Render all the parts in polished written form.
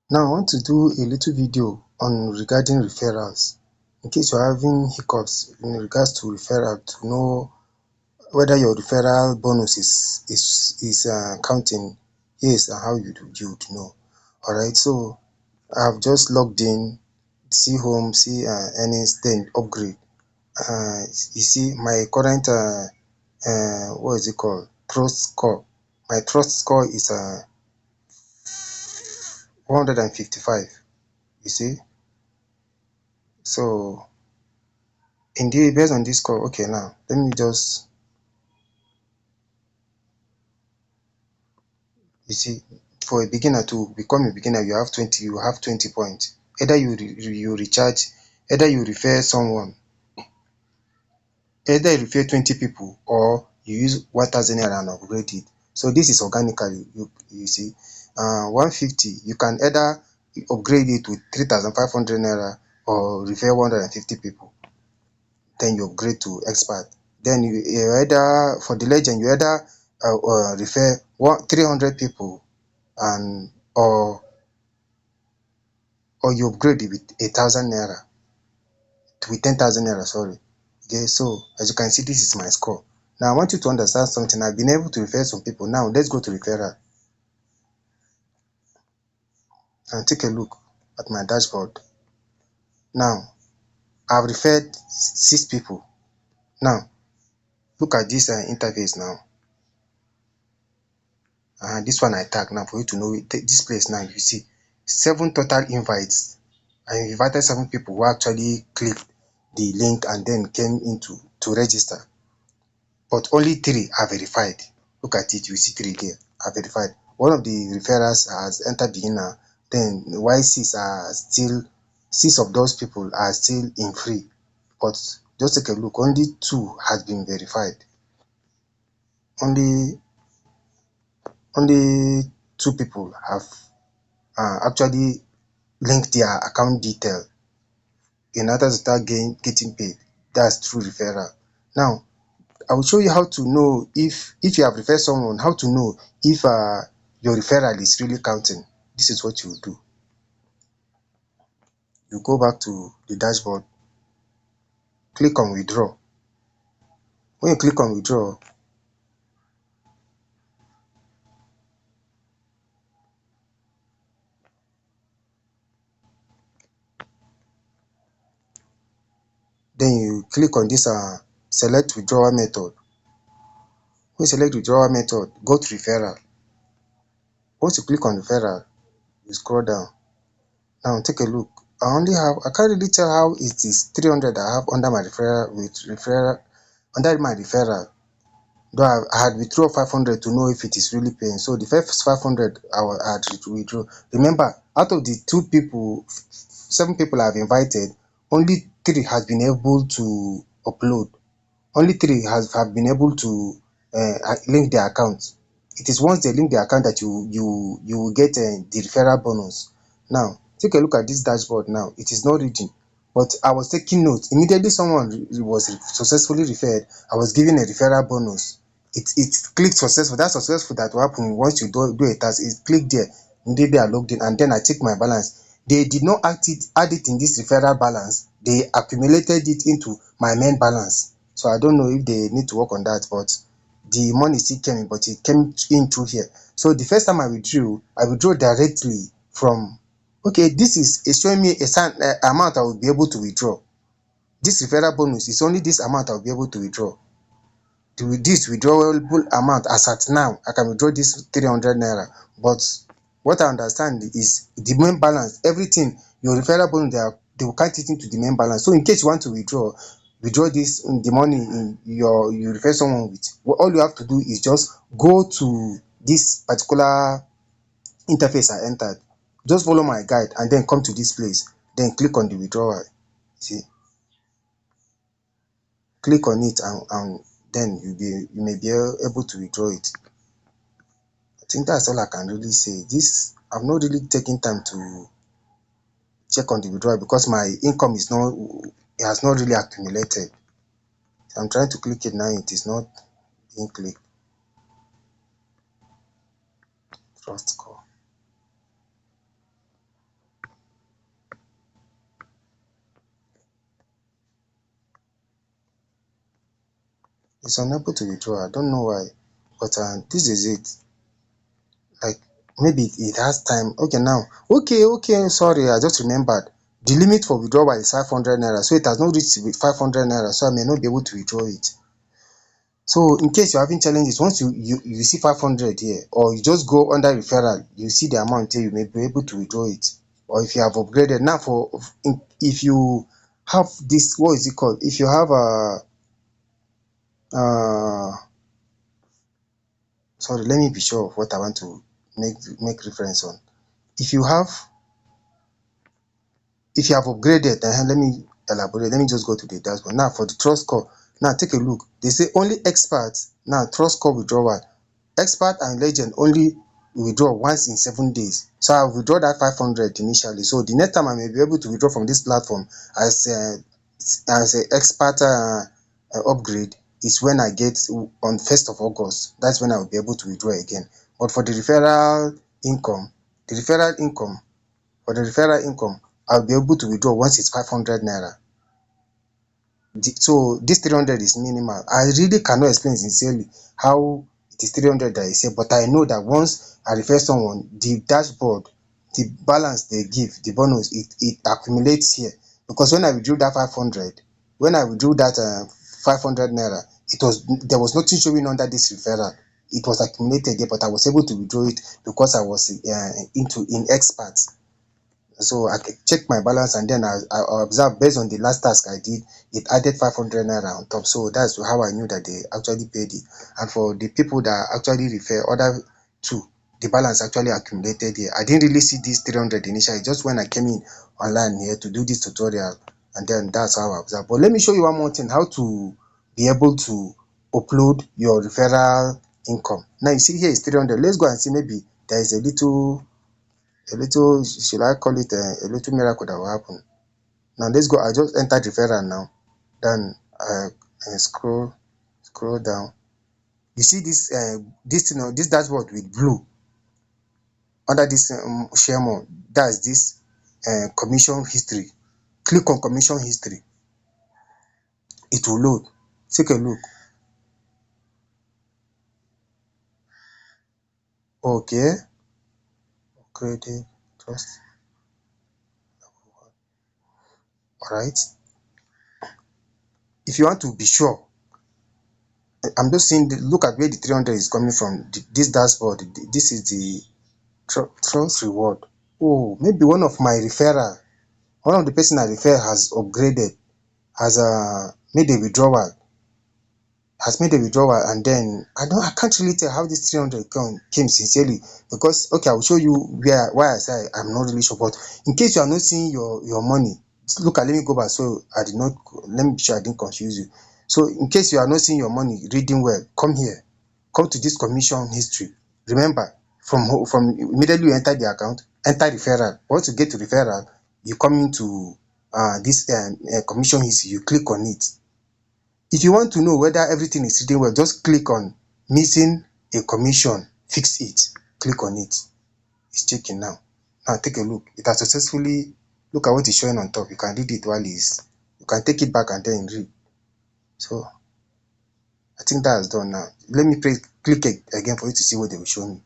Now I want to do a little video on regarding referrals. In case you're having hiccups in regards to referral, to know whether your referral bonus is counting, yes, and how you'd know. Alright, so I've just logged in, see home, see earnings, then upgrade. You see my current what is it called? Trust score. My trust score is 155. You see, so indeed based on this score, okay, now let me just, you see, for a beginner to become a beginner, you have 20 points. Either you recharge, either you refer someone, either you refer 20 people, or you use 1000 naira and upgrade it. So this is organically, you see. 150, you can either upgrade it with 3500 naira or refer 150 people, then you upgrade to expert. Then you either, for the legend, you either refer 300 people, and or you upgrade it with 1000 naira, with 10,000 naira, sorry. Okay, so as you can see, this is my score. Now I want you to understand something. I've been able to refer some people. Now let's go to referral and take a look at my dashboard. Now I've referred 6 people. Now look at this interface now. This one I tag now for you to know it. This place now, you see 7 total invites. I invited 7 people who actually clicked the link and then came into to register, but only 3 are verified. Look at it, you see 3 there are verified. One of the referrals has entered beginner, then while 6 of those people are still in free. But just take a look, only 2 has been verified. Only 2 people have actually linked their account detail in order to start getting paid. That's through referral. Now I will show you how to know if you have referred someone, how to know if your referral is really counting. This is what you will do. You go back to the dashboard, click on withdraw. When you click on withdraw, then you click on this select withdrawal method. When you select withdrawal method, go to referral. Once you click on referral, you scroll down. Now take a look. I can't really tell how it is 300 I have under my referral under my referral. Though I had withdrawn 500 to know if it is really paying. So the first 500 I had to withdraw. Remember, out of the 7 people I've invited, only 3 has been able to upload. Only 3 have been able to link their account. It is once they link their account that you will get the referral bonus. Now take a look at this dashboard now. It is not reading, but I was taking notes. Immediately someone was successfully referred, I was given a referral bonus. It clicked successful. That successful that will happen once you do a task. It clicked there. Immediately I logged in, and then I check my balance. They did not add it in this referral balance. They accumulated it into my main balance. So I don't know if they need to work on that, but the money still came in, but it came in through here. So the first time I withdrew directly from, okay, this is showing me a certain amount I will be able to withdraw. This referral bonus is only this amount I will be able to withdraw. This withdrawable amount, as at now, I can withdraw this 300 naira. But what I understand is the main balance, everything, your referral bonus, they will count it into the main balance. So in case you want to withdraw this the money you refer someone with, all you have to do is just go to this particular interface I entered. Just follow my guide and then come to this place. Then click on the withdrawal. See, click on it, and then you may be able to withdraw it. I think that's all I can really say. This, I've not really taken time to check on the withdrawal because my income it has not really accumulated. So I'm trying to click it now, it is not being clicked. Trust score. It's unable to withdraw. I don't know why, but this is it. Like maybe it has time. Okay, now. Okay, sorry, I just remembered. The limit for withdrawal is 500 naira, so it has not reached with 500 naira, so I may not be able to withdraw it. So in case you're having challenges, once you see 500 here, or you just go under referral, you see the amount here, you may be able to withdraw it. Or if you have upgraded now, if you have this, what is it called? If you have a sorry, let me be sure of what I want to make reference on. If you have if you have upgraded, let me elaborate. Let me just go to the dashboard. Now for the trust score, now take a look. They say only experts now trust score withdrawal. Expert and legend only withdraw once in 7 days. So I withdraw that 500 initially. So the next time I may be able to withdraw from this platform as a expert upgrade is when I get on 1st of August. That's when I will be able to withdraw again. But for the referral income, the referral income, for the referral income, I'll be able to withdraw once it's 500 naira. So this 300 is minimal. I really cannot explain sincerely how it is 300 that I say, but I know that once I refer someone, the dashboard, the balance they give, the bonus, it accumulates here. Because when I withdrew that 500, when I withdrew that 500 naira, there was nothing showing under this referral. It was accumulated there, but I was able to withdraw it because I was in experts. So I check my balance, and then I observe based on the last task I did, it added 500 naira on top. So that's how I knew that they actually paid it. And for the people that actually refer other two, the balance actually accumulated here. I didn't really see this 300 initially, just when I came in online here to do this tutorial, and then that's how I observed. But let me show you one more thing, how to be able to upload your referral income. Now you see here is 300. Let's go and see, maybe there is a little, should I call it a little miracle that will happen. Now let's go. I just entered referral now. Then scroll down. You see this thing, this dashboard with blue under this share more. That's this commission history. Click on commission history. It will load. Take a look. Okay. Credit trust. All right. If you want to be sure, I'm just saying, look at where the 300 is coming from. This dashboard. This is the trust reward. Oh, maybe one of the person I refer has upgraded, has made a withdrawal, and then I can't really tell how this 300 came sincerely, because okay, I will show you why I say I'm not really sure. But in case you are not seeing your money, look at, let me go back, so I did not, let me be sure I didn't confuse you. So in case you are not seeing your money reading well, come here, come to this commission history. Remember, from immediately you enter the account, enter referral. Once you get to referral, you come into this commission history, you click on it. If you want to know whether everything is reading well, just click on missing a commission, fix it. Click on it. It's checking now. Now take a look. It has successfully, look at what is showing on top. You can read it while it's, you can take it back and then read. So I think that is done now. Let me click it again for you to see what they will show me.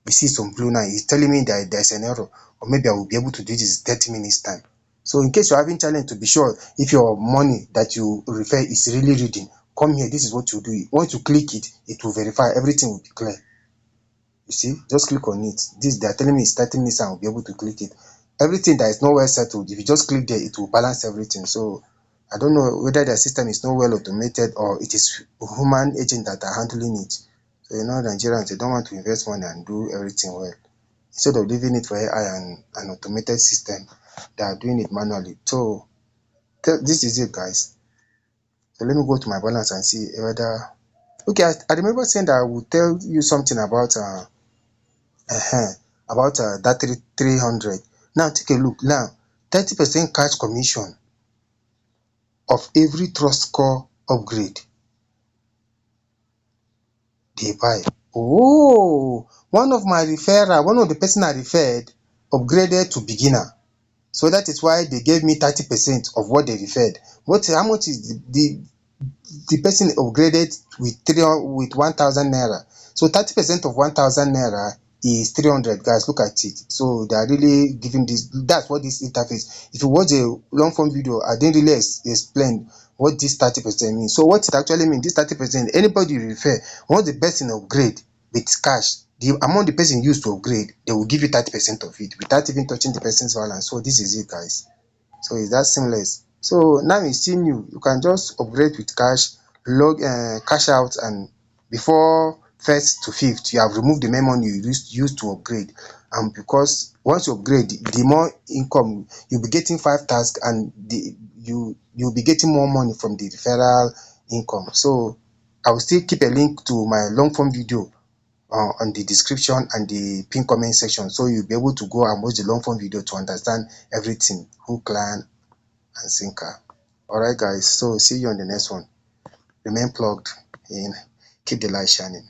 You see some blue now. It's telling me that there's an error, or maybe I will be able to do this in 30 minutes time. So in case you're having challenge, to be sure if your money that you refer is really reading, come here. This is what you do. Once you click it, it will verify. Everything will be clear. You see, just click on it. This, they are telling me it's 30 minutes and I'll be able to click it. Everything that is not well settled, if you just click there, it will balance everything. So I don't know whether the system is not well automated, or it is human agent that are handling it. So Nigerians, they don't want to invest money and do everything well. Instead of leaving it for AI and an automated system, they are doing it manually. So this is it, guys. So let me go to my balance and see whether, okay, I remember saying that I will tell you something about that 300. Now take a look. Now 30% cash commission of every trust score upgrade they buy. Oh, one of the person I referred upgraded to beginner. So that is why they gave me 30% of what they referred. How much is the person upgraded with 1,000 naira. So 30% of 1,000 naira is 300. Guys, look at it. So they are really giving this. That's what this interface. If you watch a long form video, I didn't really explain what this 30% means. So what it actually means, this 30%, anybody you refer, once the person upgrade with cash, the amount the person used to upgrade, they will give you 30% of it without even touching the person's balance. So this is it, guys. So it's that seamless. So now it's still new. You can just upgrade with cash, cash out, and before first to fifth, you have removed the main money you used to upgrade. And because once you upgrade, the more income you'll be getting 5 tasks, and you'll be getting more money from the referral income. So I will still keep a link to my long form video on the description and the pin comment section, so you'll be able to go and watch the long form video to understand everything, hook, line, and sinker. Alright guys, so see you on the next one. Remain plugged in, keep the light shining.